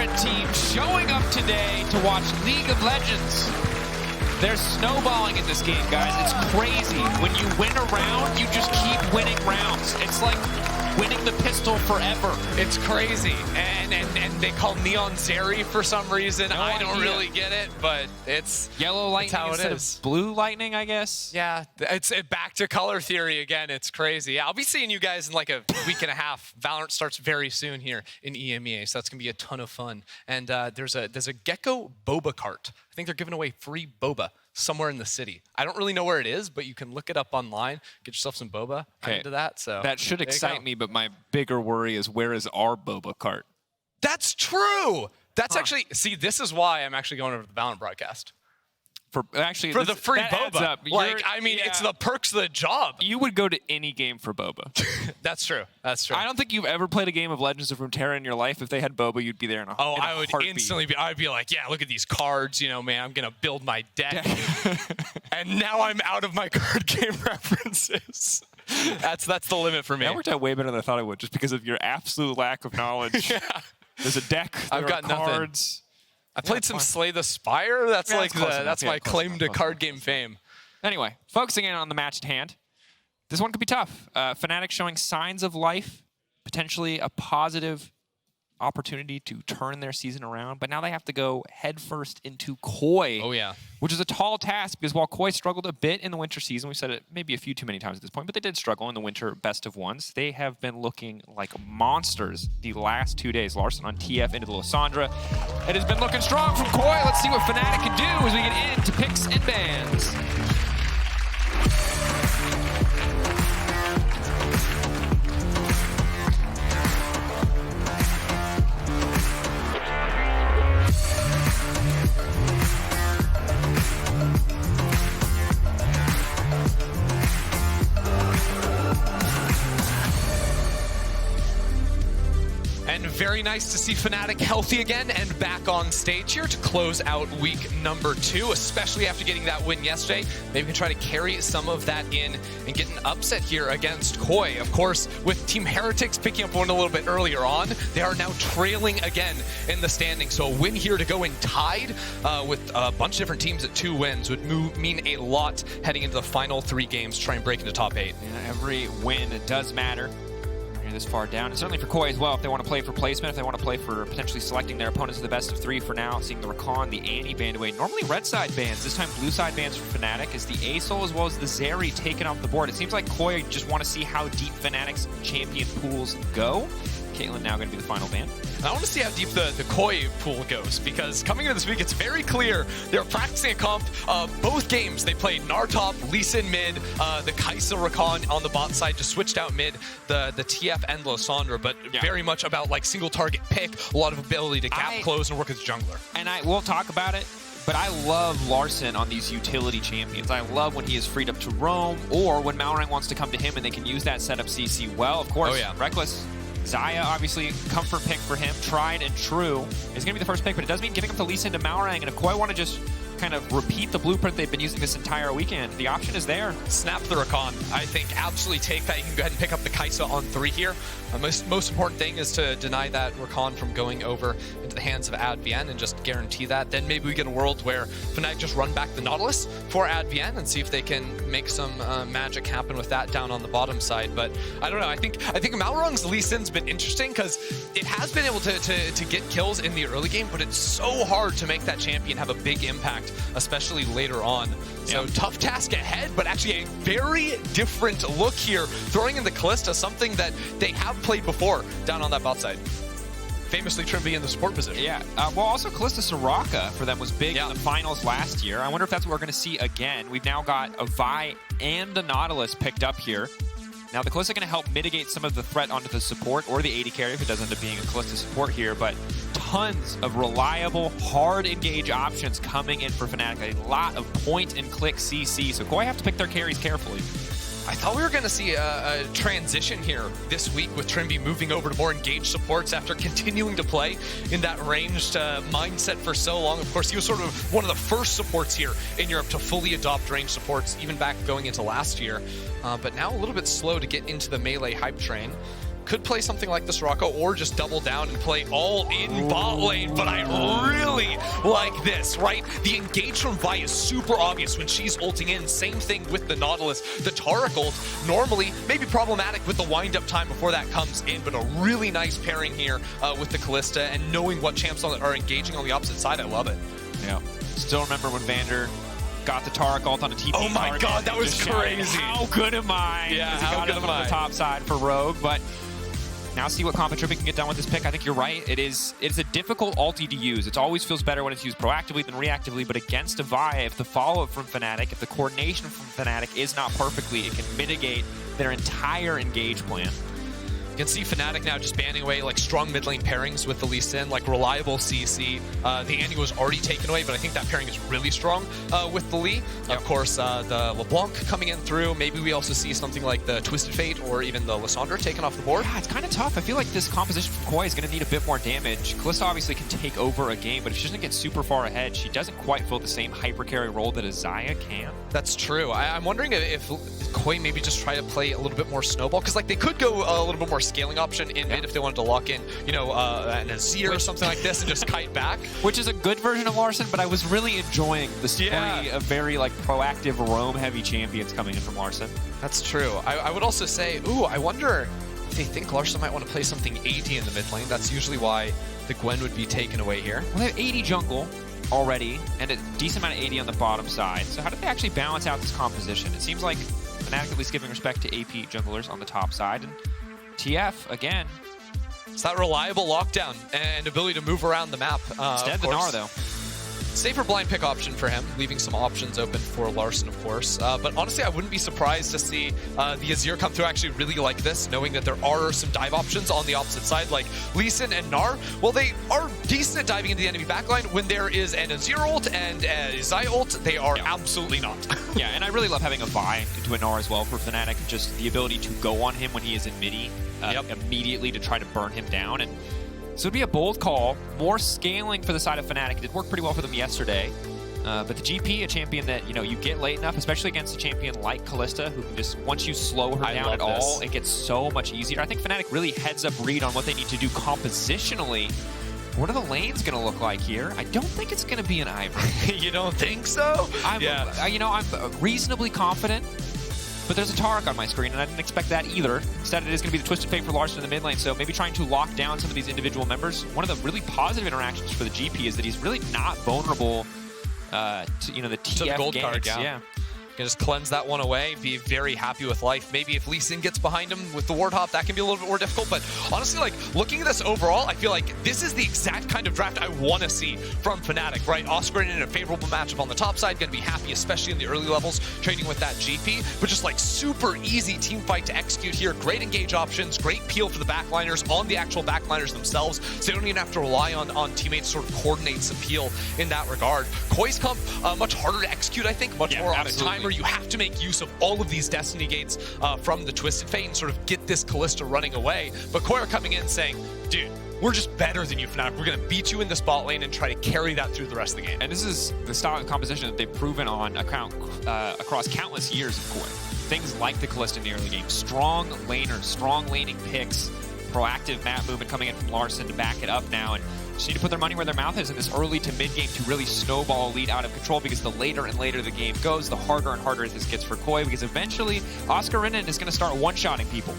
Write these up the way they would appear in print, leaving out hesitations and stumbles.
different team showing up today to watch League of Legends. They're snowballing in this game, guys. It's crazy. When you win a round, you just keep winning rounds. It's like winning the pistol forever. It's crazy. And they call Neon Zeri for some reason. No I don't idea. really get it, but it's Yellow lightning how it instead is. of blue lightning, I guess. Yeah, it's back to color theory again. It's crazy. I'll be seeing you guys in like a week and a half. Valorant starts very soon here in EMEA, so that's gonna be a ton of fun. And there's a Gecko boba cart. I think they're giving away free boba somewhere in the city. I don't really know where it is, but you can look it up online. Get yourself some boba. I'm into that. So that should excite me, but my bigger worry is where is our boba cart? That's true. That's actually, see, this is why I'm actually going over to the Valorant broadcast. For the free boba. Like, I mean, it's the perks of the job. You would go to any game for boba. That's true. That's true. I don't think you've ever played a game of Legends of Runeterra in your life. If they had boba, you'd be there in a Oh, in a I would heartbeat. instantly be, I'd be like, yeah, look at these cards, you know, man, I'm going to build my deck. And now I'm out of my card game references. That's the limit for me. That worked out way better than I thought it would, just because of your absolute lack of knowledge. Yeah. There's a deck, I've got cards. I played some Slay the Spire. That's Yeah, like that's close enough. that's Yeah, my close claim enough, to close card game fame. Anyway, focusing in on the match at hand. This one could be tough. Fnatic showing signs of life, potentially a positive opportunity to turn their season around, but now they have to go headfirst into Koi. Oh, yeah. Which is a tall task because while Koi struggled a bit in the winter season, we said it maybe a few too many times at this point, but they did struggle in the winter best of ones. They have been looking like monsters the last 2 days. Larssen on TF into the Lissandra. It has been looking strong from Koi. Let's see what Fnatic can do as we get into picks and bans. And very nice to see Fnatic healthy again and back on stage here to close out week number 2, especially after getting that win yesterday. Maybe we can try to carry some of that in and get an upset here against Koi. Of course, with Team Heretics picking up one a little bit earlier on, they are now trailing again in the standings. So a win here to go in tied with a bunch of different teams at 2 wins would mean a lot heading into the final 3 games to try and break into top 8. Yeah, every win does matter. This far down, and certainly for Koi as well, if they want to play for placement, if they want to play for potentially selecting their opponents to the best of 3 for now, seeing the Rakan, the Annie banned away. Normally red side bans, this time blue side bans for Fnatic, as the Asol as well as the Zeri taken off the board. It seems like Koi just want to see how deep Fnatic's champion pools go. Caitlyn now going to be the final ban. I want to see how deep the Koi pool goes, because coming into this week, it's very clear they're practicing a comp. Both games, they played Gnar top, Lee mid, the Kaisa Rakan on the bot side, just switched out mid, the TF and Lissandra, but very much about like single target pick, a lot of ability to gap close and work as jungler. And we'll talk about it, but I love Larssen on these utility champions. I love when he is freed up to roam, or when Malrang wants to come to him and they can use that setup CC well. Of course, Rekkles. Xayah, obviously, comfort pick for him, tried and true. Is going to be the first pick, but it does mean giving him to Lee Sin to Malrang. And if Koi want to just kind of repeat the blueprint they've been using this entire weekend, the option is there. Snap the Rakan. I think absolutely take that. You can go ahead and pick up the Kaisa on 3 here. Most important thing is to deny that Rakan from going over into the hands of Advienne and just guarantee that. Then maybe we get a world where Fnatic just run back the Nautilus for Advienne and see if they can make some magic happen with that down on the bottom side. But I don't know. I think Malrang's Lee Sin's been interesting because it has been able to get kills in the early game, but it's so hard to make that champion have a big impact, especially later on. So tough task ahead, but actually a very different look here. Throwing in the Kalista, something that they have played before down on that bot side. Famously Trymbi in the support position. Yeah, well also Kalista Soraka for them was big in the finals last year. I wonder if that's what we're going to see again. We've now got a Vi and a Nautilus picked up here. Now the Kalista going to help mitigate some of the threat onto the support or the AD carry if it does end up being a Kalista support here, but tons of reliable, hard engage options coming in for Fnatic. A lot of point and click CC, so Koi have to pick their carries carefully. I thought we were going to see a transition here this week with Trymbi moving over to more engaged supports after continuing to play in that ranged mindset for so long. Of course, he was sort of one of the first supports here in Europe to fully adopt ranged supports, even back going into last year. But now a little bit slow to get into the melee hype train. could play something like the Soraka or just double down and play all in bot lane, but I really like this, right? The engage from Vi is super obvious when she's ulting in. Same thing with the Nautilus. The Taric ult, normally maybe problematic with the wind-up time before that comes in, but a really nice pairing here with the Kalista, and knowing what champs are engaging on the opposite side, I love it. Yeah. Still remember when Vander got the Taric ult on a TP. Oh my god, that was crazy. How good am I? Yeah, how good am I? On the top side for Rogue, but now see what Trymbi can get done with this pick. I think you're right. It's a difficult ulti to use. It always feels better when it's used proactively than reactively, but against a Vi, if the follow-up from Fnatic, if the coordination from Fnatic is not perfectly, it can mitigate their entire engage plan. You can see Fnatic now just banning away like strong mid lane pairings with the Lee Sin, like reliable CC. The Annie was already taken away, but I think that pairing is really strong with the Lee. Yep. Of course, the LeBlanc coming in through. Maybe we also see something like the Twisted Fate or even the Lissandra taken off the board. Yeah, it's kind of tough. I feel like this composition from Koi is going to need a bit more damage. Kalista obviously can take over a game, but if she doesn't get super far ahead, she doesn't quite fill the same hyper carry role that a Xayah can. That's true. I'm wondering if Koi maybe just try to play a little bit more snowball, because like they could go a little bit more scaling option in mid if they wanted to lock in, you know, an Azir or something like this and just kite back. Which is a good version of Larssen, but I was really enjoying the spree of very like proactive roam-heavy champions coming in from Larssen. That's true. I would also say, ooh, I wonder if they think Larssen might want to play something AD in the mid lane. That's usually why the Gwen would be taken away here. Well, they have AD jungle already and a decent amount of AD on the bottom side. So how do they actually balance out this composition? It seems like Fnatic at least giving respect to AP junglers on the top side. And TF, again, it's that reliable lockdown and ability to move around the map. Instead, the Gnar, though. Safer blind pick option for him, leaving some options open for Larssen, of course. But honestly, I wouldn't be surprised to see the Azir come through actually really like this, knowing that there are some dive options on the opposite side, like Lee Sin and Gnar. Well, they are decent at diving into the enemy backline. When there is an Azir ult and a Xayah ult, they are absolutely not. Yeah, and I really love having a Vi into a Gnar as well for Fnatic. Just the ability to go on him when he is in midi immediately to try to burn him down. And so it'd be a bold call. More scaling for the side of Fnatic. It did work pretty well for them yesterday. But the GP, a champion that you get late enough, especially against a champion like Kalista, who can just, once you slow her down at all, it gets so much easier. I think Fnatic really heads up read on what they need to do compositionally. What are the lanes going to look like here? I don't think it's going to be an Ivern. You don't think so? I'm reasonably confident. But there's a Taric on my screen, and I didn't expect that either. Instead, it is going to be the Twisted Fate for Larssen in the mid lane, so maybe trying to lock down some of these individual members. One of the really positive interactions for the GP is that he's really not vulnerable to the TF gold ganks. Card, yeah. Can just cleanse that one away, be very happy with life. Maybe if Lee Sin gets behind him with the ward hop, that can be a little bit more difficult. But honestly, like looking at this overall, I feel like this is the exact kind of draft I want to see from Fnatic, right? Oscarinin in a favorable matchup on the top side, going to be happy, especially in the early levels, trading with that GP. But just like super easy team fight to execute here. Great engage options, great peel for the backliners on the actual backliners themselves. So they don't even have to rely on teammates to sort of coordinate some peel in that regard. Koi's comp, much harder to execute, I think, much more on a timer. You have to make use of all of these Destiny Gates from the Twisted Fate and sort of get this Kalista running away. But Koi are coming in saying, dude, we're just better than you, Fnatic. We're going to beat you in this bot lane and try to carry that through the rest of the game. And this is the style of composition that they've proven on across countless years of Koi. Things like the Kalista in the early game. Strong laners, strong laning picks, proactive map movement coming in from Larssen to back it up now. And just need to put their money where their mouth is in this early to mid game to really snowball a lead out of control, because the later and later the game goes, the harder and harder this gets for Koi, because eventually Oscarinin is going to start one-shotting people.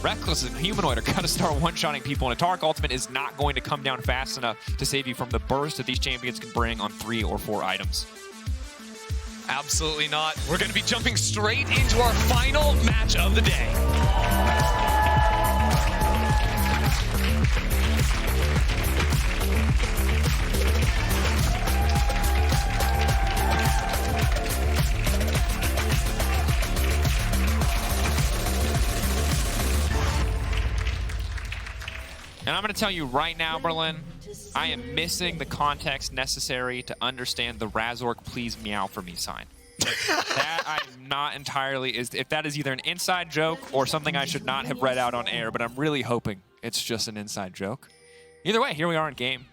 Rekkles and Humanoid are going to start one-shotting people, and a Taric ultimate is not going to come down fast enough to save you from the burst that these champions can bring on 3 or 4 items. Absolutely not. We're going to be jumping straight into our final match of the day. And I'm going to tell you right now, Berlin, I am missing the context necessary to understand the Razork please meow for me sign. That I'm not entirely, if that is either an inside joke or something I should not have read out on air, but I'm really hoping it's just an inside joke. Either way, here we are in game.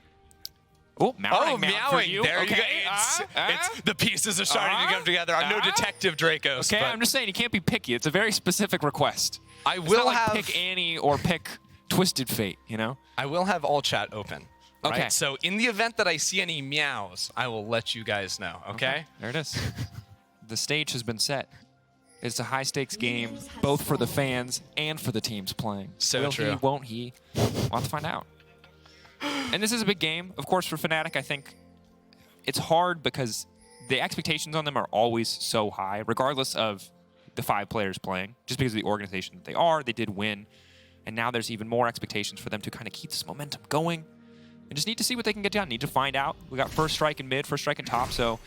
Oh, Malrang meowing. you. There okay. you go. It's the pieces are starting to come together. I'm no detective, Drakos. Okay, I'm just saying you can't be picky. It's a very specific request. I will have pick Annie or pick Twisted Fate, you know? I will have all chat open. Okay. Right? So in the event that I see any meows, I will let you guys know, okay? There it is. The stage has been set. It's a high-stakes game, both for the fans and for the teams playing. So Will true. he, won't he? We'll have to find out. And this is a big game. Of course, for Fnatic, I think it's hard because the expectations on them are always so high, regardless of the 5 players playing. Just because of the organization that they are, they did win. And now there's even more expectations for them to kind of keep this momentum going. And just need to see what they can get done. Need to find out. We got first strike in mid, first strike in top, so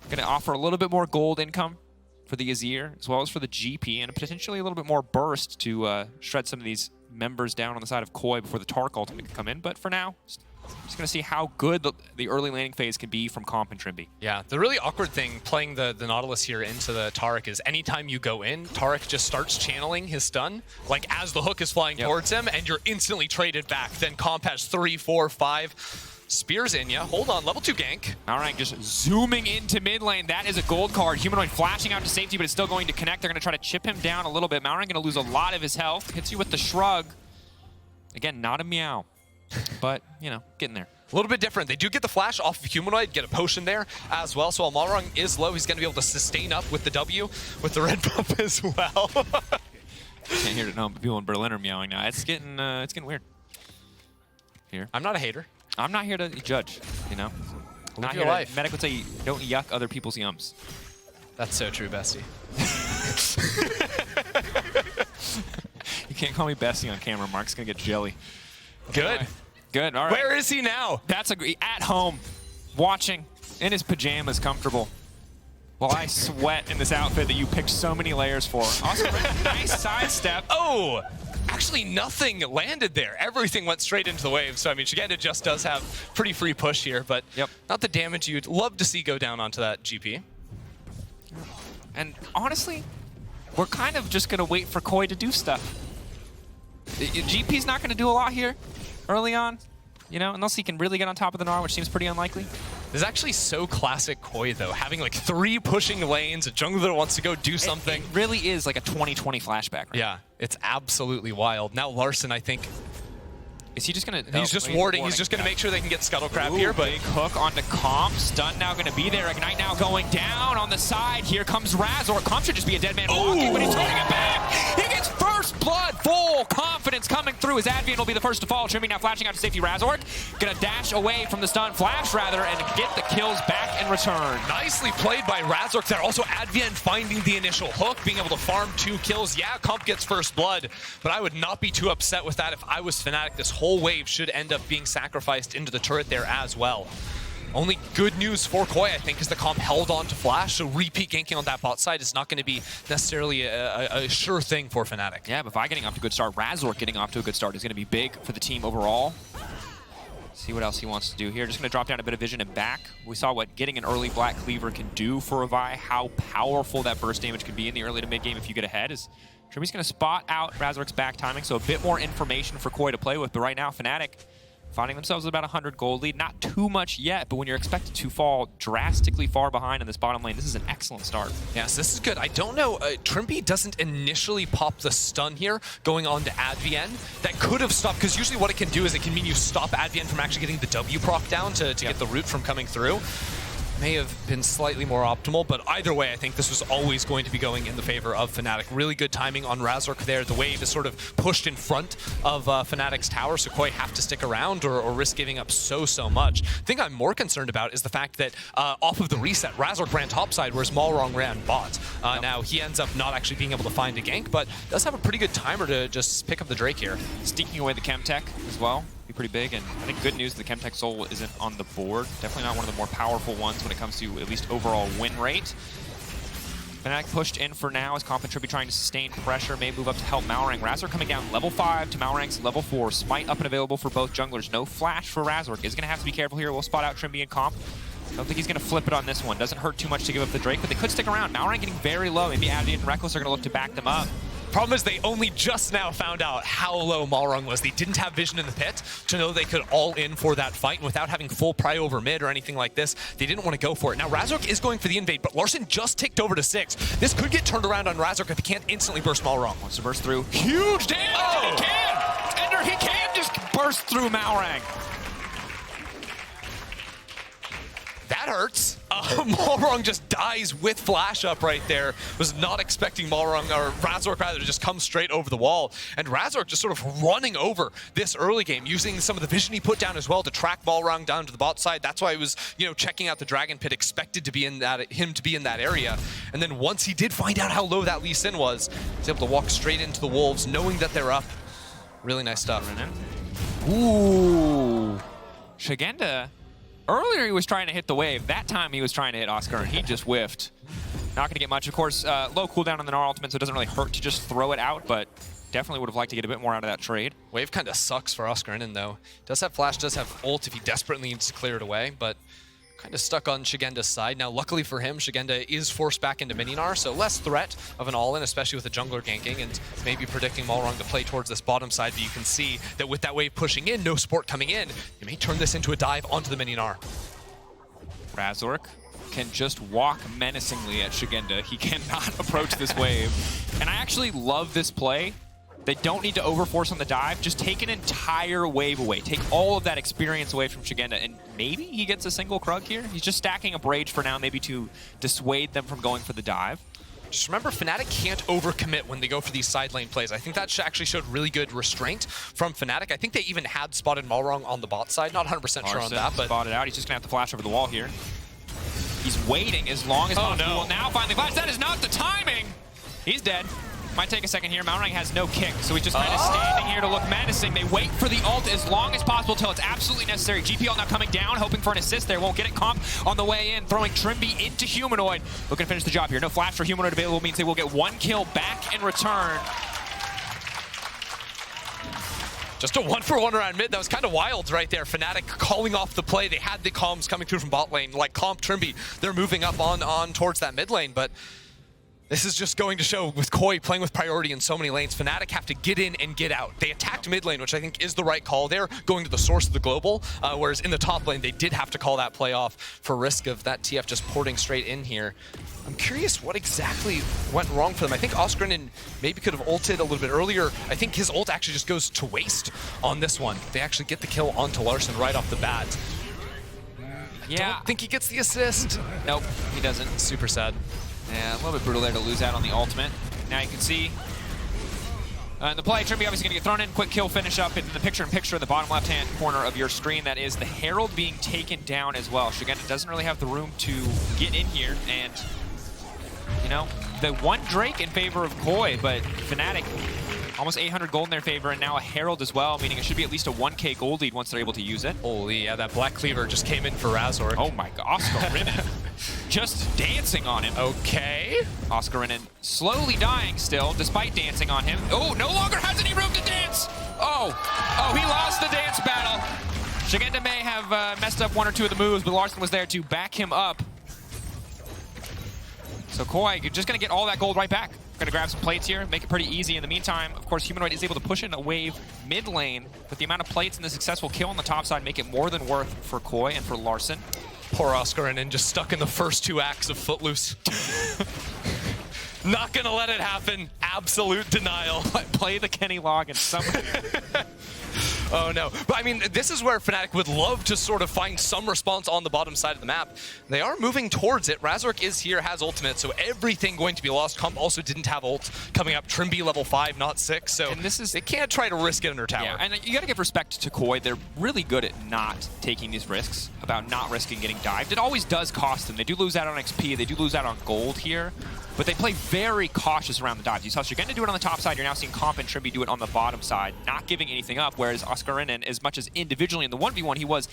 going to offer a little bit more gold income for the Azir, as well as for the GP, and potentially a little bit more burst to shred some of these members down on the side of Koi before the Taric ultimate can come in. But for now, just going to see how good the early laning phase can be from Comp and Trymbi. Yeah, the really awkward thing playing the Nautilus here into the Taric is anytime you go in, Taric just starts channeling his stun, like as the hook is flying towards him, and you're instantly traded back. Then Comp has 3, 4, 5 spears in ya. Hold on, level 2 gank. Malrang just zooming into mid lane. That is a gold card. Humanoid flashing out to safety, but it's still going to connect. They're going to try to chip him down a little bit. Malrang going to lose a lot of his health. Hits you with the shrug. Again, not a meow, but, you know, getting there. A little bit different. They do get the flash off of Humanoid, get a potion there as well. So while Malrang is low, he's going to be able to sustain up with the W, with the red buff as well. Can't hear it now, but people in Berlin are meowing now. It's getting weird. Here. I'm not a hater. I'm not here to judge, you know? Live your life. Medic would say, don't yuck other people's yums. That's so true, Bessie. You can't call me Bessie on camera. Mark's going to get jelly. Good. Good, all right. Where is he now? That's at home, watching, in his pajamas, comfortable. While I sweat in this outfit that you picked so many layers for. Also, nice sidestep. Oh! Actually, nothing landed there. Everything went straight into the wave. So, I mean, Szygenda just does have pretty free push here, but not the damage you'd love to see go down onto that GP. And honestly, we're kind of just going to wait for Koi to do stuff. GP's not going to do a lot here early on, you know, unless he can really get on top of the Gnar, which seems pretty unlikely. This is actually so classic Koi, though. Having like 3 pushing lanes, a jungler that wants to go do something. It really is like a 2020 flashback. Right? Yeah, it's absolutely wild. Now Larssen, I think, is he just going to... He's just warding. He's just going to make sure they can get Scuttlecraft here. But big hook onto Comp. Stun now going to be there. Ignite now going down on the side. Here comes Razork. Comp should just be a dead man walking, but he's turning it back. He gets first blood. Full confidence coming through as Advienne will be the first to fall. Trymbi now flashing out to safety. Razork going to dash away from the stun. Flash, rather, and get the kills back in return. Nicely played by Razork there. Also, Advienne finding the initial hook, being able to farm 2 kills. Yeah, Comp gets first blood, but I would not be too upset with that if I was Fnatic. This whole wave should end up being sacrificed into the turret there as well. Only good news for Koi, I think, is the Comp held on to Flash, so repeat ganking on that bot side is not going to be necessarily a sure thing for Fnatic. Yeah, but Vi getting off to a good start, Razork getting off to a good start is going to be big for the team overall. See what else he wants to do here. Just going to drop down a bit of vision and back. We saw what getting an early Black Cleaver can do for a Vi, how powerful that burst damage can be in the early to mid game if you get ahead. Trymbi's going to spot out Razork's back timing, so a bit more information for Koi to play with. But right now, Fnatic finding themselves with about 100 gold lead. Not too much yet, but when you're expected to fall drastically far behind in this bottom lane, this is an excellent start. Yes, this is good. I don't know, Trymbi doesn't initially pop the stun here going on to Advienne. That could have stopped, because usually what it can do is it can mean you stop Advienne from actually getting the W proc down to get the root from coming through. May have been slightly more optimal, but either way, I think this was always going to be going in the favor of Fnatic. Really good timing on Razork there. The wave is sort of pushed in front of Fnatic's tower, so Koi have to stick around or risk giving up so much. The thing I'm more concerned about is the fact that off of the reset, Razork ran topside, whereas Malrang ran bot. Now, he ends up not actually being able to find a gank, but does have a pretty good timer to just pick up the Drake here. Sneaking away the Chemtech as well. Be pretty big, and I think good news the Chemtech Soul isn't on the board. Definitely not one of the more powerful ones when it comes to at least overall win rate. Fnatic pushed in for now as Comp and Trymbi trying to sustain pressure, may move up to help Malrang. Razork coming down level 5 to Malrang's level 4. Smite up and available for both junglers. No flash for Razork. Is going to have to be careful here. We'll spot out Trymbi and Comp. I don't think he's going to flip it on this one. Doesn't hurt too much to give up the Drake, but they could stick around. Malrang getting very low. Maybe Advienne and Rekkles are going to look to back them up. Problem is they only just now found out how low Malrang was. They didn't have vision in the pit to know they could all in for that fight. And without having full pry over mid or anything like this, they didn't want to go for it. Now Razork is going for the invade, but Larssen just ticked over to 6. This could get turned around on Razork if he can't instantly burst Malrang. Wants to burst through. Huge damage! Oh. He can! Ender, he can just burst through Malrang. That hurts. Malrang just dies with flash up right there. Was not expecting Malrang, or Razork rather, to just come straight over the wall. And Razork just sort of running over this early game, using some of the vision he put down as well to track Malrang down to the bot side. That's why he was, checking out the Dragon Pit, expected to be in that, him to be in that area. And then once he did find out how low that Lee Sin was, he was able to walk straight into the Wolves, knowing that they're up. Really nice stuff. Ooh. Szygenda. Earlier he was trying to hit the wave. That time he was trying to hit Oscar and he just whiffed. Not going to get much. Of course, low cooldown on the Gnar ultimate, so it doesn't really hurt to just throw it out, but definitely would have liked to get a bit more out of that trade. Wave kind of sucks for Oscarinin though. Does have flash, does have ult if he desperately needs to clear it away, but kind of stuck on Szygenda's side. Now, luckily for him, Szygenda is forced back into mini Gnar, so less threat of an all-in, especially with the jungler ganking, and maybe predicting Malrang to play towards this bottom side, but you can see that with that wave pushing in, no support coming in, you may turn this into a dive onto the mini Gnar. Razork can just walk menacingly at Szygenda. He cannot approach this wave. And I actually love this play. They don't need to overforce on the dive. Just take an entire wave away. Take all of that experience away from Szygenda, and maybe he gets a single Krug here. He's just stacking a Rage for now, maybe to dissuade them from going for the dive. Just remember, Fnatic can't overcommit when they go for these side lane plays. I think that actually showed really good restraint from Fnatic. I think they even had spotted Malrang on the bot side. Not 100% sure on that, but spotted out. He's just gonna have to flash over the wall here. He's waiting as long as possible. No. Well, now finally flash. That is not the timing. He's dead. Might take a second here. Malrang has no kick, so he's just kind of standing here to look menacing. They wait for the ult as long as possible till it's absolutely necessary. GPL now coming down, hoping for an assist there. Won't get it. Comp on the way in, throwing Trymbi into Humanoid. Looking to finish the job here. No flash for Humanoid available means they will get 1 kill back in return. Just a 1-for-1 around mid. That was kind of wild right there. Fnatic calling off the play. They had the comms coming through from bot lane, like Comp, Trymbi. They're moving up on towards that mid lane, but this is just going to show with Koi playing with priority in so many lanes, Fnatic have to get in and get out. They attacked mid lane, which I think is the right call there, going to the source of the global, whereas in the top lane, they did have to call that play off for risk of that TF just porting straight in here. I'm curious what exactly went wrong for them. I think Oscarinin maybe could have ulted a little bit earlier. I think his ult actually just goes to waste on this one. They actually get the kill onto Larssen right off the bat. Yeah. Don't think he gets the assist. Nope, he doesn't. Super sad. Yeah, a little bit brutal there to lose out on the ultimate. Now you can see in the play, Trymbi obviously going to get thrown in. Quick kill finish up in the picture-in-picture in the bottom left-hand corner of your screen. That is the Herald being taken down as well. Szygenda doesn't really have the room to get in here, and the one Drake in favor of Koi, but Fnatic almost 800 gold in their favor, and now a Herald as well, meaning it should be at least a 1k gold lead once they're able to use it. Holy, yeah, that Black Cleaver just came in for Razork. Oh my god, Oscarinin just dancing on him. Okay. Oscarinin slowly dying still, despite dancing on him. Oh, no longer has any room to dance! Oh, he lost the dance battle. Szygenda may have messed up 1 or 2 of the moves, but Larssen was there to back him up. So Koi, you're just gonna get all that gold right back. Gonna grab some plates here, make it pretty easy. In the meantime, of course, Humanoid is able to push in a wave mid lane, with the amount of plates and the successful kill on the top side make it more than worth for Koi and for Larssen. Poor Oscarinin just stuck in the first 2 acts of Footloose. Not gonna let it happen. Absolute denial. Play the Kenny log and somebody. Oh no. But I mean, this is where Fnatic would love to sort of find some response on the bottom side of the map. They are moving towards it. Razork is here, has ultimate, so everything going to be lost. Comp also didn't have ult coming up. Trymbi level 5, not 6, so and this is, they can't try to risk it under tower. Yeah, and you gotta give respect to Koi. They're really good at not taking these risks, about not risking getting dived. It always does cost them. They do lose out on XP, they do lose out on gold here, but they play very cautious around the dives. You saw Szygenda do it on the top side, you're now seeing Comp and Trymbi do it on the bottom side, not giving anything up, whereas Oscarinin, as much as individually in the 1v1 he was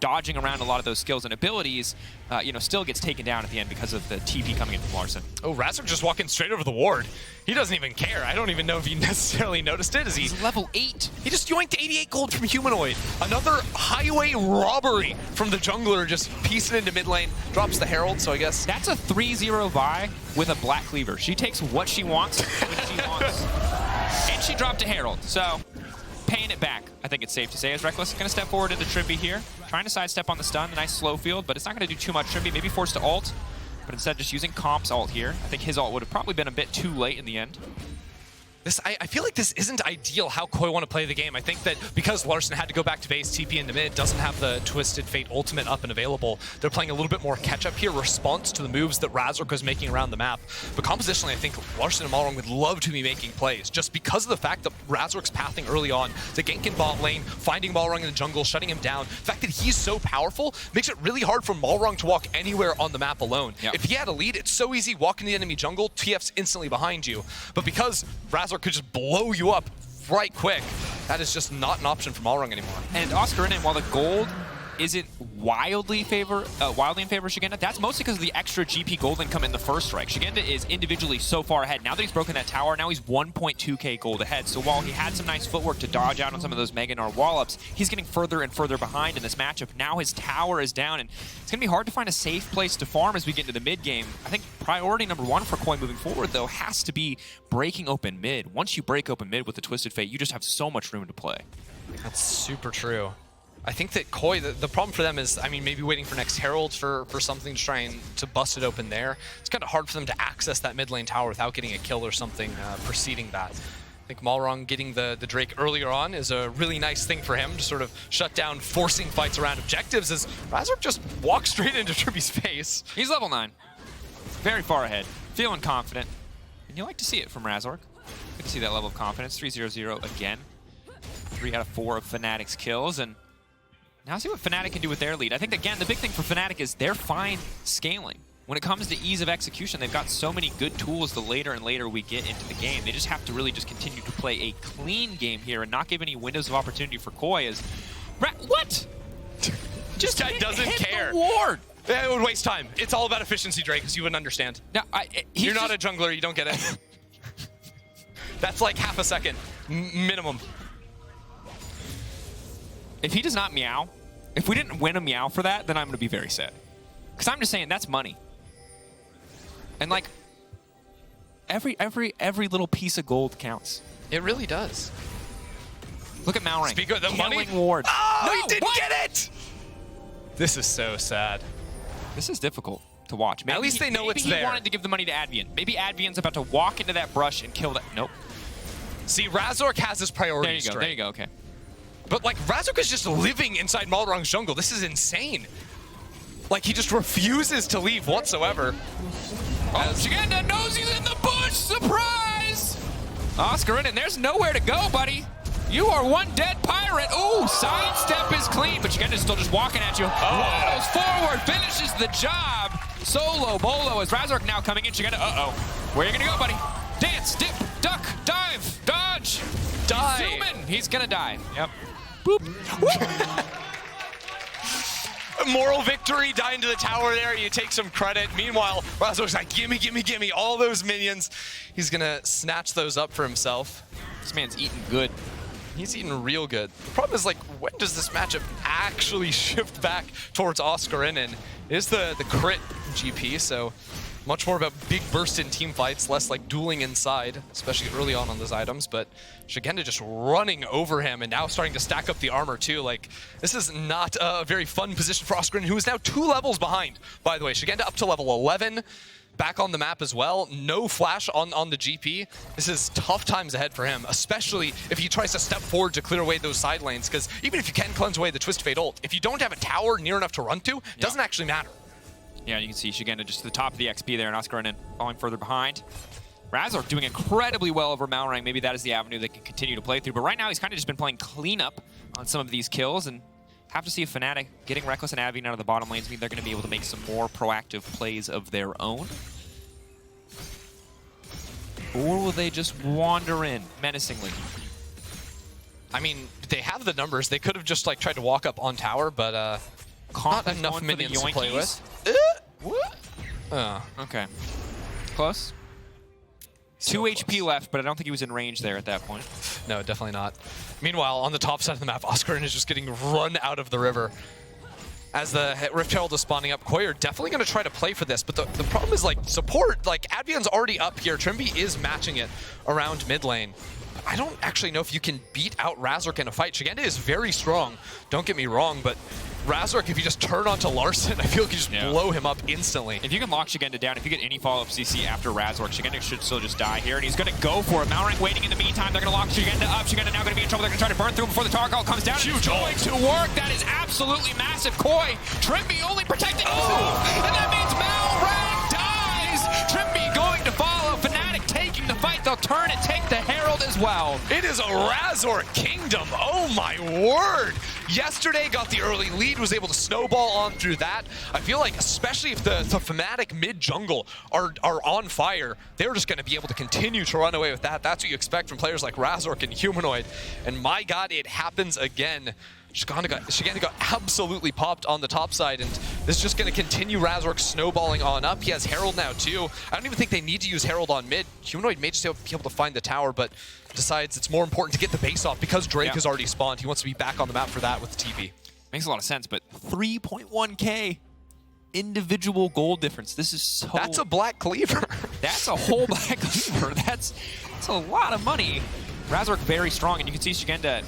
dodging around a lot of those skills and abilities, you know, still gets taken down at the end because of the TP coming in from Larssen. Oh, Razork just walking straight over the ward. He doesn't even care. I don't even know if he necessarily noticed it. He's level 8. He just yoinked 88 gold from Humanoid. Another highway robbery from the jungler, just piecing into mid lane. Drops the Herald, so I guess... That's a 3-0 Vi with a Black Cleaver. She takes what she wants when she wants. And she dropped a Herald, so paying it back, I think it's safe to say, as Rekkles is going to step forward into Trymbi here. Trying to sidestep on the stun, a nice slow field, but it's not going to do too much. Trymbi maybe forced to ult, but instead just using Comp's ult here. I think his ult would have probably been a bit too late in the end. I feel like this isn't ideal how Koi want to play the game. I think that because Larssen had to go back to base, TP into mid, doesn't have the Twisted Fate ultimate up and available, they're playing a little bit more catch-up here, response to the moves that Razork was making around the map. But compositionally, I think Larssen and Malrang would love to be making plays, just because of the fact that Razork's pathing early on, the gank in bot lane, finding Malrang in the jungle, shutting him down. The fact that he's so powerful makes it really hard for Malrang to walk anywhere on the map alone. Yep. If he had a lead, it's so easy, walk in the enemy jungle, TF's instantly behind you. But because Razork could just blow you up right quick, that is just not an option for Malrang anymore. And Oscarinin, while the gold isn't wildly in favor of Szygenda, that's mostly because of the extra GP gold income in the first strike. Szygenda is individually so far ahead. Now that he's broken that tower, now he's 1.2k gold ahead. So while he had some nice footwork to dodge out on some of those Mega Gnar wall-ups, he's getting further and further behind in this matchup. Now his tower is down, and it's going to be hard to find a safe place to farm as we get into the mid game. I think priority number one for Koi moving forward, though, has to be breaking open mid. Once you break open mid with the Twisted Fate, you just have so much room to play. That's super true. I think that Koi, the problem for them is, I mean, maybe waiting for next Herald for something to try and to bust it open there. It's kind of hard for them to access that mid lane tower without getting a kill or something preceding that. I think Malrang getting the Drake earlier on is a really nice thing for him to sort of shut down forcing fights around objectives as Razork just walks straight into Trymbi's face. He's level 9. Very far ahead. Feeling confident. And you like to see it from Razork. Good to see that level of confidence. 3-0-0 again. 3 out of 4 of Fnatic's kills, and now see what Fnatic can do with their lead. I think, again, the big thing for Fnatic is they're fine scaling. When it comes to ease of execution, they've got so many good tools the later and later we get into the game. They just have to really just continue to play a clean game here and not give any windows of opportunity for Koi as... What? Just guy doesn't care. The ward. It would waste time. It's all about efficiency, Drake, because you wouldn't understand. Now, You're not a jungler, you don't get it. That's like half a second, minimum. If he does not meow, if we didn't win a meow for that, then I'm going to be very sad. Because I'm just saying, that's money. And like, every little piece of gold counts. It really does. Look at Malrang. Speak of the money. Ward. Oh, no, he didn't get it! This is so sad. This is difficult to watch. Maybe at least they know it's there. Maybe he wanted to give the money to Advienne. Maybe Advienne's about to walk into that brush and kill that. Nope. See, Razork has his priorities straight. There you go, okay. But like, Razork is just living inside Malrang's jungle. This is insane. Like, he just refuses to leave whatsoever. Oh, Szygenda knows he's in the bush! Surprise! Oscarinin, there's nowhere to go, buddy. You are one dead pirate. Ooh, sidestep is clean, but Szygenda's still just walking at you. Waddles forward, finishes the job. Solo bolo as Razork now coming in. Szygenda, where are you gonna go, buddy? Dance, dip, duck, dive, dodge. Die. Zoom in. He's gonna die. Yep. Boop. Moral victory, die into the tower there, you take some credit. Meanwhile, Razork's like, gimme, gimme, gimme, all those minions. He's gonna snatch those up for himself. This man's eating good. He's eating real good. The problem is, like, when does this matchup actually shift back towards Oscarinin? It is the crit GP, so much more about big burst in team fights, less like dueling inside, especially early on those items. But Szygenda just running over him and now starting to stack up the armor too. Like, this is not a very fun position for Oscarinin, who is now 2 levels behind, by the way. Szygenda up to level 11, back on the map as well. No flash on the GP. This is tough times ahead for him, especially if he tries to step forward to clear away those side lanes, because even if you can cleanse away the Twisted Fate ult, if you don't have a tower near enough to run to, it doesn't actually matter. Yeah, you can see Szygenda just to the top of the XP there, and Oscarinin falling further behind. Razork doing incredibly well over Malrang. Maybe that is the avenue they can continue to play through. But right now, he's kind of just been playing cleanup on some of these kills, and have to see if Fnatic getting Rekkles and Advienne out of the bottom lanes mean they're going to be able to make some more proactive plays of their own. Or will they just wander in menacingly? I mean, they have the numbers. They could have just like tried to walk up on tower, but Comp Not enough minions to play with. What? Okay. Close. 2 So HP close. left, but I don't think he was in range there at that point. No, definitely not. Meanwhile, on the top side of the map, Oscarinin is just getting run out of the river. As the Rift Herald is spawning up, Koi are definitely going to try to play for this, but the problem is, like, support, like, Advienne's already up here. Trymbi is matching it around mid lane. But I don't actually know if you can beat out Razork in a fight. Szygenda is very strong, don't get me wrong, but Razork, if you just turn onto Larssen, I feel like you just blow him up instantly. If you can lock Szygenda down, if you get any follow-up CC after Razork, Szygenda should still just die here, and he's going to go for it. Malrang waiting in the meantime. They're going to lock Szygenda up. Szygenda now going to be in trouble. They're going to try to burn through him before the Taric ult comes down. Huge going to work. That is absolutely massive. Koi, Trymbi only protecting and that means Malrang dies. Trymbi going to follow. Fnatic taking the fight. They'll turn and take the Herald as well. It is a Razork kingdom. Oh my word. Yesterday got the early lead, was able to snowball on through that. I feel like, especially if the Fnatic mid-jungle are on fire, they're just going to be able to continue to run away with that. That's what you expect from players like Razork and Humanoid. And my god, it happens again. Szygenda got absolutely popped on the top side, and this is just going to continue Razork snowballing on up. He has Herald now too. I don't even think they need to use Herald on mid. Humanoid may just be able to find the tower, but decides it's more important to get the base off because Drake has already spawned. He wants to be back on the map for that with the TP. Makes a lot of sense, but 3.1k individual gold difference. This is so... That's a black cleaver. That's a whole black cleaver. That's a lot of money. Razork very strong, and you can see Szygenda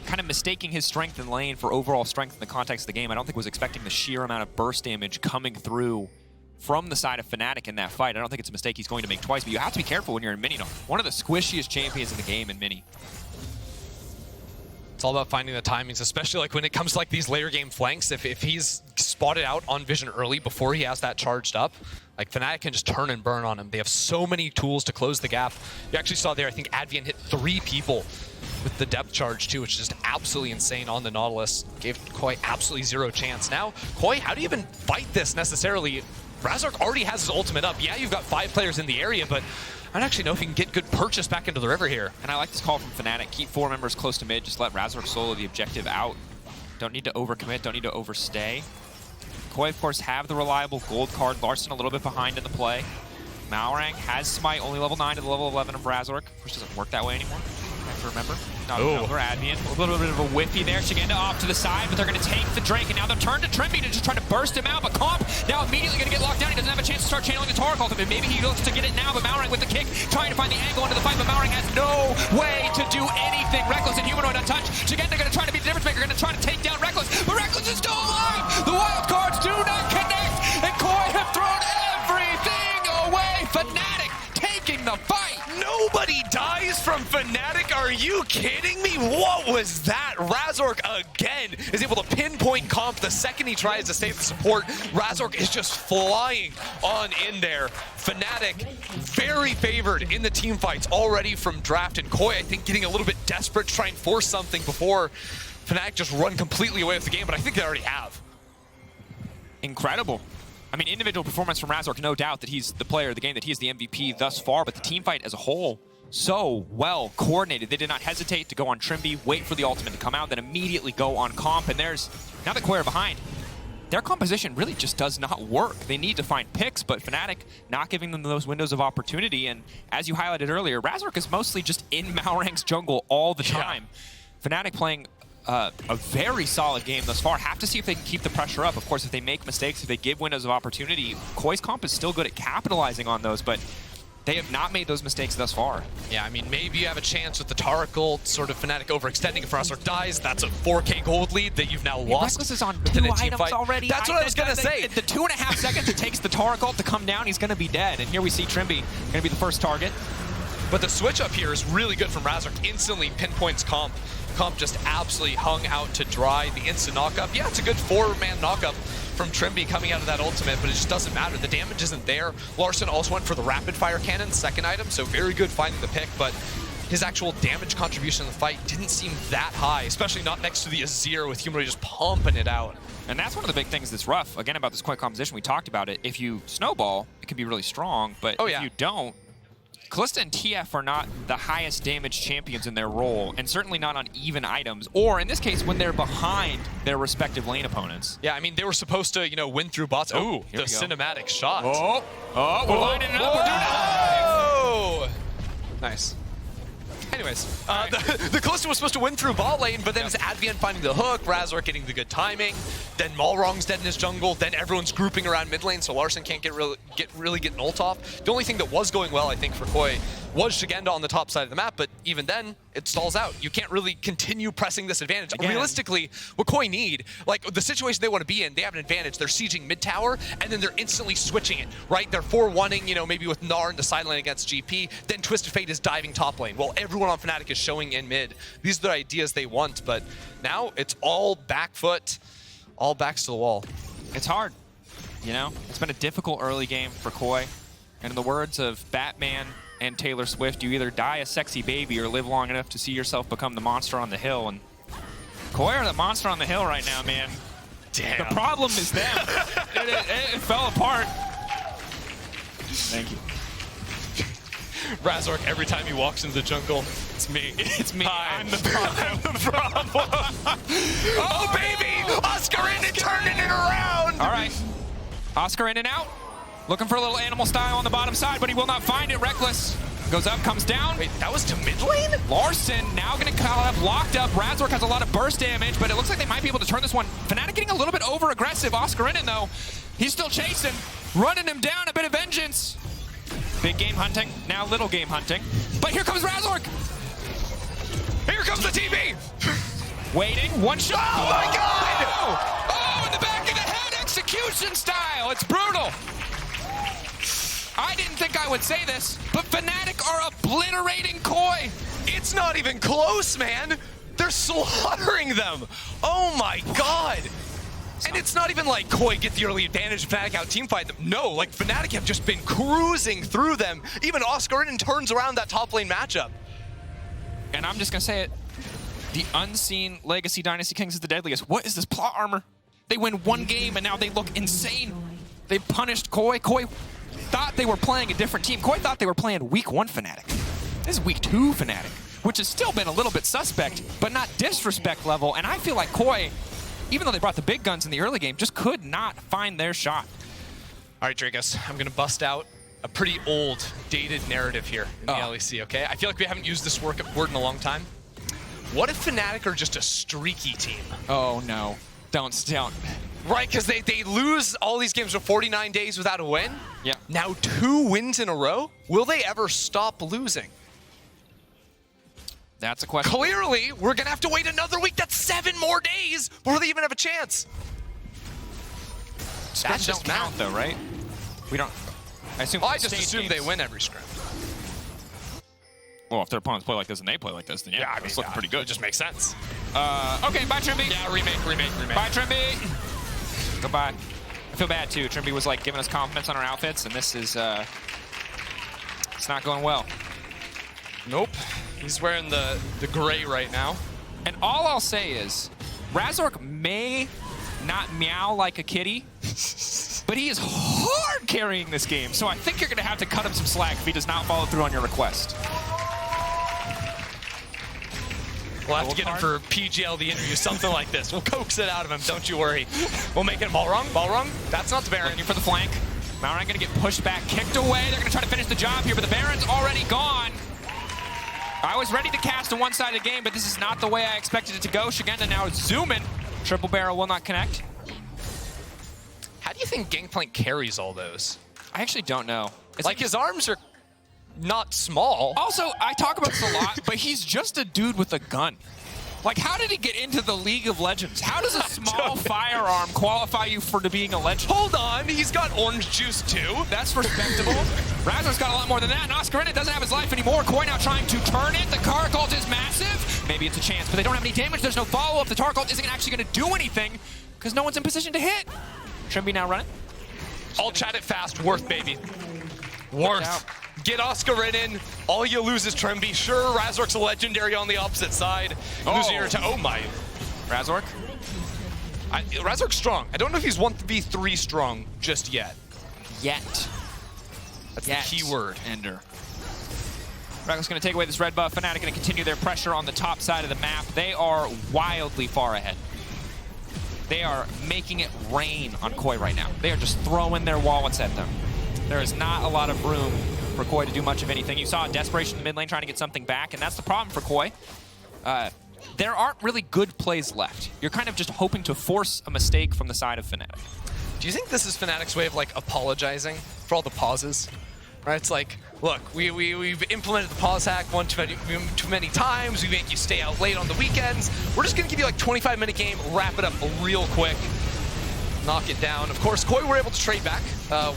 kind of mistaking his strength in lane for overall strength in the context of the game. I don't think was expecting the sheer amount of burst damage coming through from the side of Fnatic in that fight. I don't think it's a mistake he's going to make twice, but you have to be careful when you're in Mini. One of the squishiest champions in the game in Mini. It's all about finding the timings, especially like when it comes to like these later game flanks. If he's spotted out on vision early before he has that charged up, like Fnatic can just turn and burn on him. They have so many tools to close the gap. You actually saw there, I think Advienne hit 3 people with the depth charge too, which is just absolutely insane on the Nautilus. Gave Koi absolutely 0 chance. Now, Koi, how do you even fight this necessarily? Razork already has his ultimate up. Yeah, you've got 5 players in the area, but I don't actually know if he can get good purchase back into the river here. And I like this call from Fnatic. Keep 4 members close to mid. Just let Razork solo the objective out. Don't need to overcommit. Don't need to overstay. Koi, of course, have the reliable gold card. Larssen a little bit behind in the play. Malrang has Smite, only level 9 to the level 11 of Razork. Of course, doesn't work that way anymore. I have to remember. Not over Advienne. A little bit of a whiffy there. Szygenda off to the side, but they're going to take the Drake, and now they'll turn to Trymbi to just try to burst him out. But Comp now immediately going to get locked down. He doesn't have a chance to start channeling the Taric ultimate. Maybe he looks to get it now, but Malrang with the kick, trying to find the angle into the fight, but Malrang has no way to do anything. Rekkles and Humanoid untouched. Szygenda going to try to be the difference maker, going to try to take down Rekkles, but Rekkles is still alive! The wild cards do not connect, and Koi have thrown everything away. Fnatic taking the fight. Nobody dies from Fnatic. Are you kidding me? What was that? Razork again is able to pinpoint Comp the second he tries to save the support. Razork is just flying on in there. Fnatic very favored in the team fights already from draft, and Koi, I think, getting a little bit desperate to try and force something before Fnatic just run completely away with the game, but I think they already have. Incredible. I mean, individual performance from Razork, no doubt that he's the player of the game, that he is the MVP thus far, but the team fight as a whole, so well coordinated. They did not hesitate to go on Trymbi, wait for the ultimate to come out, then immediately go on Comp, and there's, now that Koi are behind, their composition really just does not work. They need to find picks, but Fnatic not giving them those windows of opportunity, and as you highlighted earlier, Razork is mostly just in Malrang's jungle all the time. Fnatic playing a very solid game thus far. Have to see if they can keep the pressure up. Of course, if they make mistakes, if they give windows of opportunity, Koi's comp is still good at capitalizing on those, but they have not made those mistakes thus far. Yeah, I mean, maybe you have a chance with the Taric ult, sort of Fnatic overextending. If Razork dies, that's a 4K gold lead that you've now lost. Rekkles is on 2 items already. That's what I was going to say. The 2.5 seconds it takes the Taric ult to come down, he's going to be dead. And here we see Trymbi going to be the first target. But the switch up here is really good from Razork. Instantly pinpoints Comp. Comp just absolutely hung out to dry. The instant knockup. Yeah, it's a good 4-man knockup from Trymbi coming out of that ultimate, but it just doesn't matter. The damage isn't there. Larssen also went for the rapid fire cannon, second item, so very good finding the pick, but his actual damage contribution in the fight didn't seem that high, especially not next to the Azir with Humanoid just pumping it out. And that's one of the big things that's rough, again, about this Koi composition. We talked about it. If you snowball, it can be really strong, but if you don't, Kalista and TF are not the highest damage champions in their role, and certainly not on even items, or in this case, when they're behind their respective lane opponents. Yeah, I mean, they were supposed to, you know, win through bots. Ooh, the cinematic shot. We're lining it up. We're doing it. Nice. Anyways, the Kalista was supposed to win through bot lane, but then it's Advienne finding the hook, Razork getting the good timing, then Malrang's dead in his jungle, then everyone's grouping around mid lane, so Larssen can't really get an ult off. The only thing that was going well, I think, for Koi was Szygenda on the top side of the map, but even then, it stalls out. You can't really continue pressing this advantage. Again. Realistically, what Koi need, like the situation they want to be in, they have an advantage. They're sieging mid tower, and then they're instantly switching it, right? They're 4-1ing, you know, maybe with Gnar in the side lane against GP, then Twisted Fate is diving top lane. Well, everyone on Fnatic is showing in mid. These are the ideas they want, but now it's all back foot, all backs to the wall. It's hard, you know? It's been a difficult early game for Koi, and in the words of Batman and Taylor Swift, you either die a sexy baby or live long enough to see yourself become the monster on the hill. And Koi are the monster on the hill right now, man. Damn. The problem is them. it fell apart. Thank you. Razork, every time he walks into the jungle, it's me. It's me. Hi. I'm the problem. I'm the problem. Oh, baby! Oscarinin turning it around! All right. Oscarinin out. Looking for a little animal style on the bottom side, but he will not find it. Rekkles goes up, comes down. Wait, that was to mid lane? Larssen now going to have locked up. Razork has a lot of burst damage, but it looks like they might be able to turn this one. Fnatic getting a little bit over-aggressive. Oscarinin, though, he's still chasing, running him down. A bit of vengeance. Big game hunting, now little game hunting. But here comes Razork. Here comes the TV. Waiting, one shot. Oh, my God! Oh, in the back of the head, execution style. It's brutal. I didn't think I would say this, but Fnatic are obliterating Koi. It's not even close, man. They're slaughtering them. Oh my God. And it's not even like Koi get the early advantage, Fnatic out teamfight them. No, like Fnatic have just been cruising through them. Even Oscarinin turns around that top lane matchup. And I'm just gonna say it. The unseen Legacy Dynasty Kings is the deadliest. What is this plot armor? They win one game and now they look insane. They punished Koi. Koi thought they were playing a different team. Koi thought they were playing week 1 Fnatic. This is week 2 Fnatic, which has still been a little bit suspect, but not disrespect level. And I feel like Koi, even though they brought the big guns in the early game, just could not find their shot. All right, Drakos, I'm gonna bust out a pretty old, dated narrative here in the LEC, okay? I feel like we haven't used this word in a long time. What if Fnatic are just a streaky team? Oh no, don't. Right, because they lose all these games for 49 days without a win? Yeah. Now 2 wins in a row? Will they ever stop losing? That's a question. Clearly, we're going to have to wait another week. That's 7 more days before they even have a chance. That don't count, though, right? We don't. I assume. Well, I just assume they win every scrim. Well, if their opponents play like this and they play like this, then yeah, I mean, it's looking pretty good. It just makes sense. Okay, bye, Trymbi. Yeah, remake. Bye, Trymbi. Goodbye. I feel bad, too. Trymbi was, like, giving us compliments on our outfits, and this is, it's not going well. Nope. He's wearing the gray right now. And all I'll say is, Razork may not meow like a kitty, but he is hard carrying this game, so I think you're going to have to cut him some slack if he does not follow through on your request. We'll have to get him for PGL the interview, something like this. We'll coax it out of him, don't you worry. We'll make it Malrang. That's not the Baron. Looking for the flank. Malrang going to get pushed back, kicked away. They're going to try to finish the job here, but the Baron's already gone. I was ready to cast a one-sided game, but this is not the way I expected it to go. Szygenda now zooming. Triple barrel will not connect. How do you think Gangplank carries all those? I actually don't know. It's like his arms are not small. Also, I talk about this a lot, but he's just a dude with a gun. Like, how did he get into the League of Legends? How does a small firearm qualify you for being a legend? Hold on, he's got orange juice too. That's respectable. Razork's got a lot more than that, and Oscarinin doesn't have his life anymore. Koi now trying to turn it. The Caracolt is massive. Maybe it's a chance, but they don't have any damage. There's no follow-up. The Caracolt isn't actually going to do anything because no one's in position to hit. Trymbi now running. I'll chat it fast. Worth, baby. Worth. Get Oscarinin. All you lose is Trymbi. Sure, Razork's a legendary on the opposite side. Losing your oh my. Razork? Razork's strong. I don't know if he's 1v3 strong just yet. Yet. That's the key word. Ender. Rekkles going to take away this red buff. Fnatic going to continue their pressure on the top side of the map. They are wildly far ahead. They are making it rain on Koi right now. They are just throwing their wallets at them. There is not a lot of room for Koi to do much of anything. You saw a desperation in the mid lane trying to get something back, and that's the problem for Koi. There aren't really good plays left. You're kind of just hoping to force a mistake from the side of Fnatic. Do you think this is Fnatic's way of like apologizing for all the pauses? Right? It's like, look, we've implemented the pause hack too many times. We make you stay out late on the weekends. We're just gonna give you like 25-minute game, wrap it up real quick, knock it down. Of course, Koi were able to trade back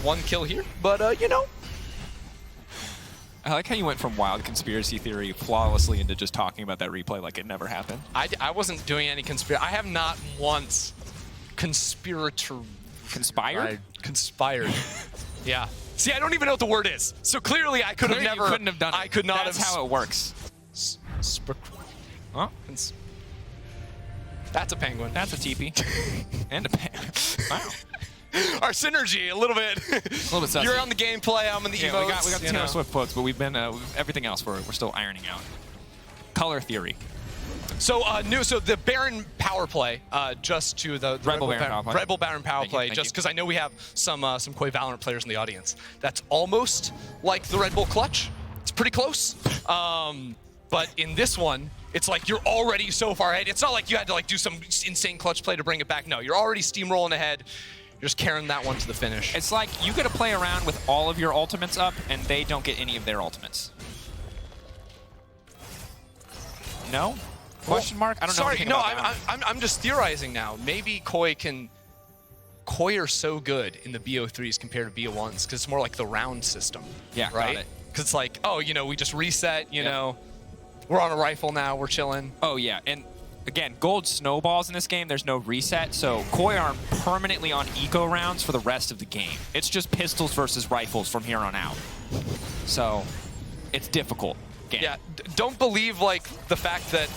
1 kill here, but you know. I like how you went from wild conspiracy theory flawlessly into just talking about that replay like it never happened. I wasn't doing any conspiracy. I have not once conspired? Conspired. Yeah. See, I don't even know what the word is. So clearly I could have never. You couldn't have done it. I could not That's have. how it works. Huh? That's a penguin. That's a TP. And a penguin. Wow. Our synergy, a little bit. Sussy. You're on the gameplay, I'm on the emotes. We got the Taylor Swift quotes, but we've been everything else we're still ironing out. Color theory. So so the Baron power play, just to the Rebel Baron power play. Rebel Baron power play, Thank just you. because I know we have some Koi Valorant players in the audience. That's almost like the Red Bull clutch. It's pretty close. But in this one, it's like you're already so far ahead. It's not like you had to like do some insane clutch play to bring it back. No, you're already steamrolling ahead. You're just carrying that one to the finish. It's like you get to play around with all of your ultimates up, and they don't get any of their ultimates. No? Question mark? I don't know anything about that. I'm just theorizing now. Maybe Koi are so good in the BO3s compared to BO1s because it's more like the round system. Yeah, right? got it. Because it's like, oh, you know, we just reset, you know, we're on a rifle now, we're chilling. Oh, yeah. And again, gold snowballs in this game, there's no reset, so Koi aren't permanently on eco rounds for the rest of the game. It's just pistols versus rifles from here on out. So, it's difficult. Again. Yeah, don't believe, like, the fact that,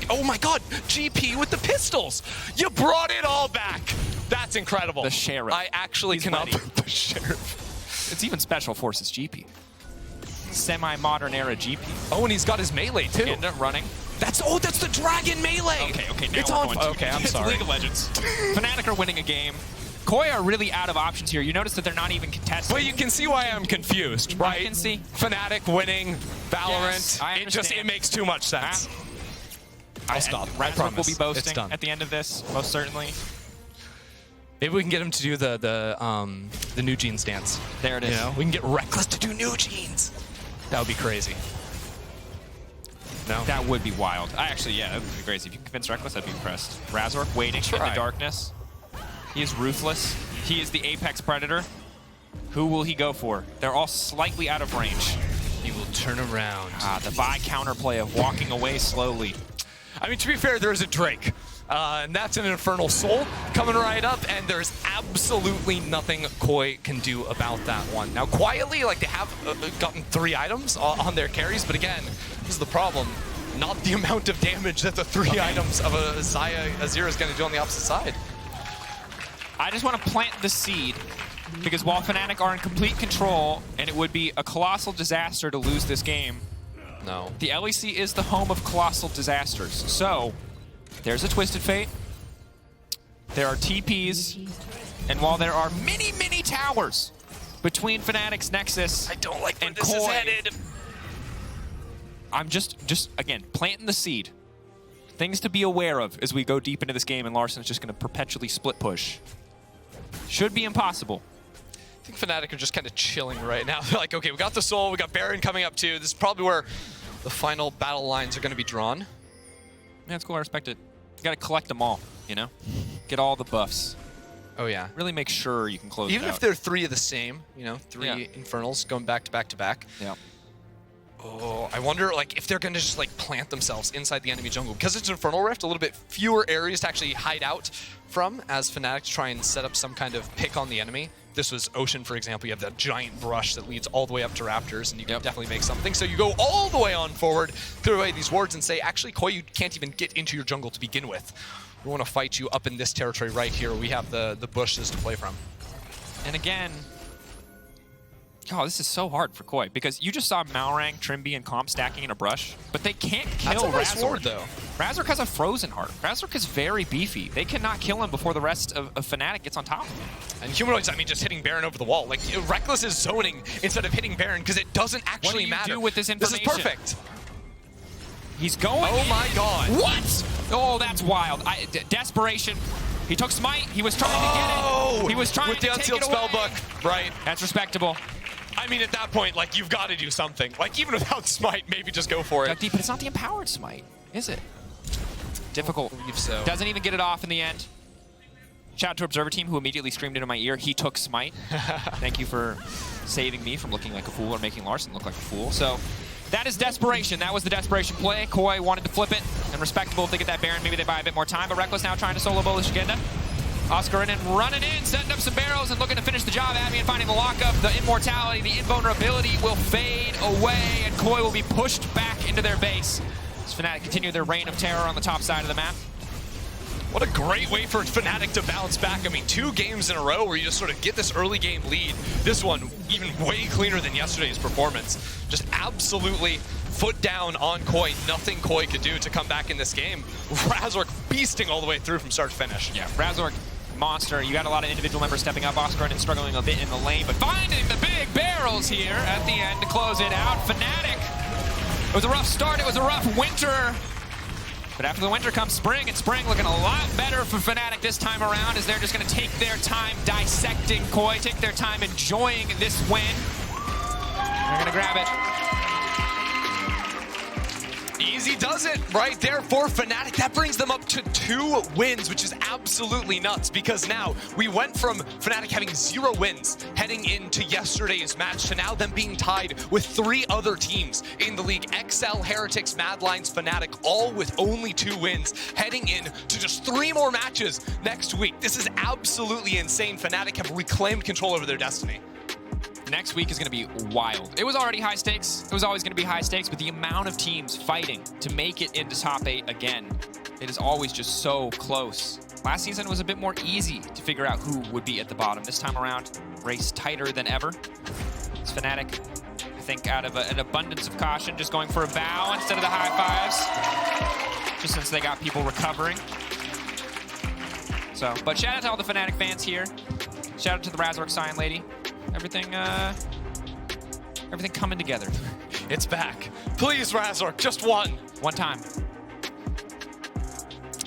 oh my god, GP with the pistols! You brought it all back! That's incredible. The Sheriff. I actually cannot... The Sheriff. It's even Special Forces GP. Semi-modern era GP. Oh, and he's got his melee, too. End up running. That's the dragon melee. Okay, now it's we're on. going to. Okay, I'm It's sorry. League of Legends. Fnatic are winning a game. Koi are really out of options here. You notice that they're not even contesting. Well, you can see why I'm confused, right? I can see. Fnatic winning Valorant. Yes, I understand. It makes too much sense. I'll stop. I Razork promise. will be It's boasting done. at the end of this, most certainly. Maybe we can get him to do the new jeans dance. There it is. You know? We can get Rekkles to do new jeans. That would be crazy. No. That would be wild. That would be crazy. If you convince Rekkles, I'd be impressed. Razork waiting in the darkness. He is ruthless. He is the apex predator. Who will he go for? They're all slightly out of range. He will turn around. The Vi counterplay of walking away slowly. I mean, to be fair, there is a Drake. And that's an Infernal Soul coming right up, and there's absolutely nothing Koi can do about that one. Now, quietly, like, they have gotten 3 items on their carries, but again, this is the problem. Not the amount of damage that the 3 items of a Xayah Azir is going to do on the opposite side. I just want to plant the seed, because while Fnatic are in complete control, and it would be a colossal disaster to lose this game, No. the LEC is the home of colossal disasters. So, there's a Twisted Fate, there are TPs, and while there are many, many towers between Fnatic's Nexus I don't like where and this is Koi, headed. I'm just again, planting the seed. Things to be aware of as we go deep into this game, and Larssen is just going to perpetually split push. Should be impossible. I think Fnatic are just kind of chilling right now. They're like, okay, we got the Soul, we got Baron coming up too. This is probably where the final battle lines are going to be drawn. Yeah, it's cool. I respect it. You got to collect them all, you know? Get all the buffs. Oh, yeah. Really make sure you can close Even it out. if they're 3 of the same, you know, 3 Infernals going back to back to back. Yeah. Oh, I wonder, like, if they're going to just, like, plant themselves inside the enemy jungle. Because it's Infernal Rift, a little bit fewer areas to actually hide out from as Fnatic try and set up some kind of pick on the enemy. This was Ocean, for example. You have that giant brush that leads all the way up to Raptors, and you can definitely make something. So you go all the way on forward, clear away these wards, and say, actually, Koi, you can't even get into your jungle to begin with. We want to fight you up in this territory right here. We have the bushes to play from. And again, Oh, this is so hard for Koi because you just saw Malrang, Trymbi, and Comp stacking in a brush, but they can't kill That's a nice Razork. ward, though. Razork has a frozen heart. Razork is very beefy. They cannot kill him before the rest of Fnatic gets on top of him. And Humanoid's, I mean, just hitting Baron over the wall. Like, Rekkles is zoning instead of hitting Baron because it doesn't actually matter. What do you do with this information? This is perfect. He's going Oh my god. What? Oh, that's wild. Desperation. He took Smite. He was trying to get it. He was trying with the to take it unsealed away. spellbook. Right. That's respectable. I mean, at that point, like, you've got to do something. Like, even without Smite, maybe just go for it. But it's not the empowered Smite, is it? Difficult. I believe so. Doesn't even get it off in the end. Shout out to Observer Team, who immediately screamed into my ear, he took Smite. Thank you for saving me from looking like a fool or making Larssen look like a fool. So that is desperation. That was the desperation play. Koi wanted to flip it, and respectable if they get that Baron. Maybe they buy a bit more time, but Rekkles now trying to solo bowl the Szygenda. Oscarinin running in, setting up some barrels and looking to finish the job. Advienne finding the lockup. The immortality, the invulnerability will fade away, and Koi will be pushed back into their base as Fnatic continue their reign of terror on the top side of the map. What a great way for Fnatic to bounce back. I mean, 2 games in a row where you just sort of get this early game lead. This one, even way cleaner than yesterday's performance. Just absolutely foot down on Koi. Nothing Koi could do to come back in this game. Razork beasting all the way through from start to finish. Yeah, Razork, monster. You got a lot of individual members stepping up. Oscarinin struggling a bit in the lane, but finding the big barrels here at the end to close it out. Fnatic, it was a rough start. It was a rough winter. But after the winter comes spring, and spring looking a lot better for Fnatic this time around as they're just going to take their time dissecting Koi, take their time enjoying this win. They're going to grab it. Easy does it right there for Fnatic. That brings them up to 2 wins, which is absolutely nuts because now we went from Fnatic having 0 wins heading into yesterday's match to now them being tied with 3 other teams in the league. XL, Heretics, Mad Lions, Fnatic, all with only 2 wins heading in to just 3 more matches next week. This is absolutely insane. Fnatic have reclaimed control over their destiny. Next week is going to be wild. It was already high stakes. It was always going to be high stakes, but the amount of teams fighting to make it into top 8 again, it is always just so close. Last season was a bit more easy to figure out who would be at the bottom. This time around, race tighter than ever. It's Fnatic, I think, out of an abundance of caution, just going for a bow instead of the high fives, just since they got people recovering. So, but shout out to all the Fnatic fans here. Shout out to the Razork sign lady. Everything coming together. It's back. Please, Razork, just one. One time.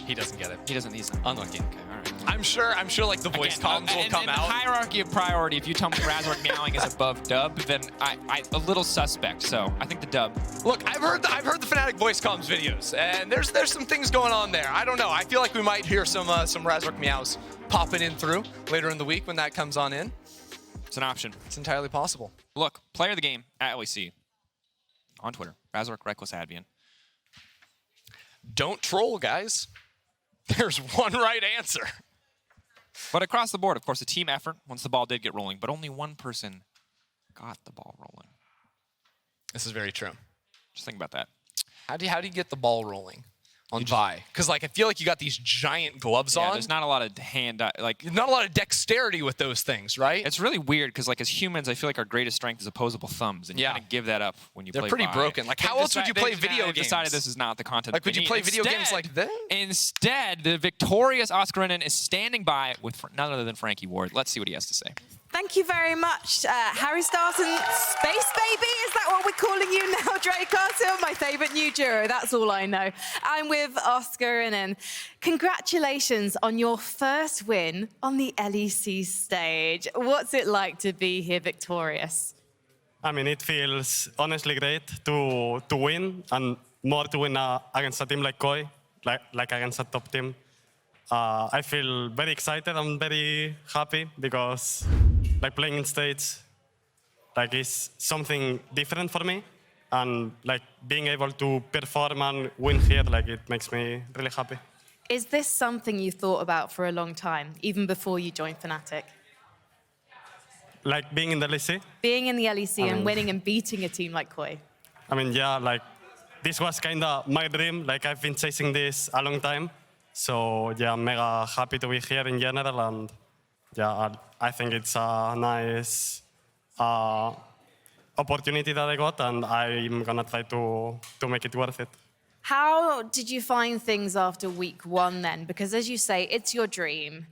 He doesn't get it. He doesn't. He's unlucky. Okay, all right. I'm sure like the voice comms will come in out. The hierarchy of priority, if you tell me Razork meowing is above dub, then I a little suspect. So I think the dub. Look, I've heard the Fnatic voice comms videos, and there's some things going on there. I don't know. I feel like we might hear some Razork meows popping in through later in the week when that comes on in. It's an option. It's entirely possible. Look, player of the game at LEC on Twitter. Razork, Rekkles, Advienne. Don't troll, guys. There's one right answer. But across the board, of course, a team effort once the ball did get rolling, but only one person got the ball rolling. This is very true. Just think about that. How do you get the ball rolling on Vi? Because like I feel like you got these giant gloves on. There's not a lot of not a lot of dexterity with those things, right? It's really weird because like as humans, I feel like our greatest strength is opposable thumbs, and you kind of give that up when you play. They're pretty Vi. broken. Like how else would you play video games? Decided this is not the content. Like would you play video games like this? Instead, the victorious Oscarinin is standing by with none other than Frankie Ward. Let's see what he has to say. Thank you very much, Harry Starton, Space Baby, is that what we're calling you now, Drakos? My favourite new duo, that's all I know. I'm with Oscarinin. Congratulations on your first win on the LEC stage. What's it like to be here victorious? I mean, it feels honestly great to win, and more to win against a team like Koi, like against a top team. I feel very excited and very happy because like playing in States like is something different for me, and like being able to perform and win here, like it makes me really happy. Is this something you thought about for a long time, even before you joined Fnatic? Like being in the LEC? Being in the LEC and winning and beating a team like Koi. I mean, yeah, like this was kind of my dream. Like I've been chasing this a long time. So yeah, I'm mega happy to be here in general, and yeah, I think it's a nice opportunity that I got, and I'm gonna try to make it worth it. How did you find things after week one then? Because as you say, it's your dream,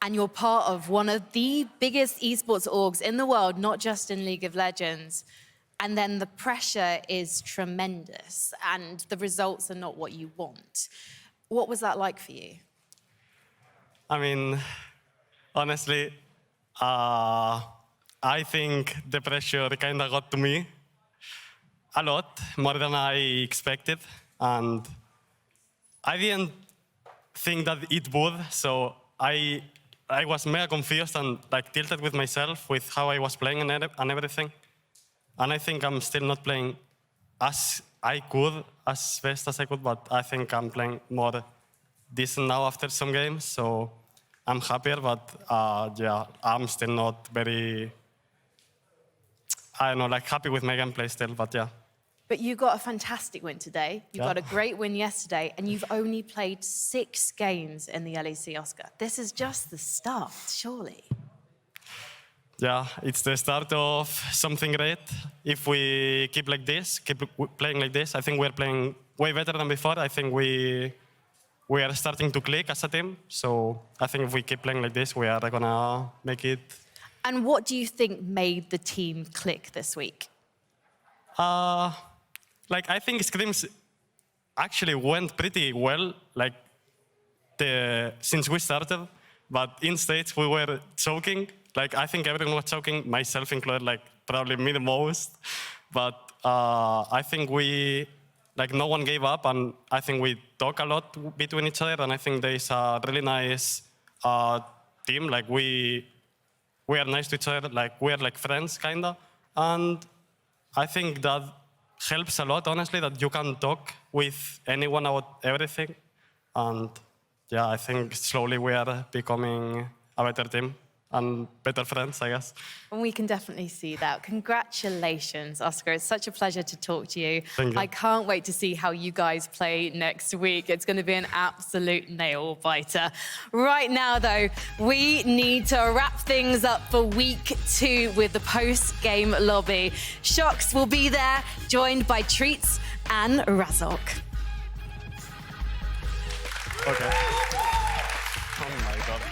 and you're part of one of the biggest esports orgs in the world, not just in League of Legends. And then the pressure is tremendous, and the results are not what you want. What was that like for you? I mean, honestly, I think the pressure kind of got to me a lot, more than I expected. And I didn't think that it would, so I was mega confused and like tilted with myself with how I was playing and everything. And I think I'm still not playing as I could, as best as I could, but I think I'm playing more decent now after some games, so I'm happier, but yeah, I'm still not very, I don't know, like happy with my gameplay still, but yeah. But you got a fantastic win today. You got a great win yesterday, and you've only played 6 games in the LEC Oscar. This is just the start, surely. Yeah, it's the start of something great. If we keep like this, keep playing like this, I think we're playing way better than before. I think we are starting to click as a team. So I think if we keep playing like this, we are gonna make it. And what do you think made the team click this week? Like I think scrims actually went pretty well, like since we started. But in states we were choking. Like I think everyone was choking, myself included, like probably me the most. But I think no one gave up, and I think we talk a lot between each other, and I think there is a really nice team. Like we are nice to each other, like we are like friends kinda. And I think that helps a lot, honestly, that you can talk with anyone about everything. And yeah, I think slowly we are becoming a better team and better friends, I guess. And we can definitely see that. Congratulations, Oscar. It's such a pleasure to talk to you. Thank you. I can't wait to see how you guys play next week. It's going to be an absolute nail-biter. Right now, though, we need to wrap things up for week 2 with the post-game lobby. Shox will be there, joined by Treats and Razork. Okay.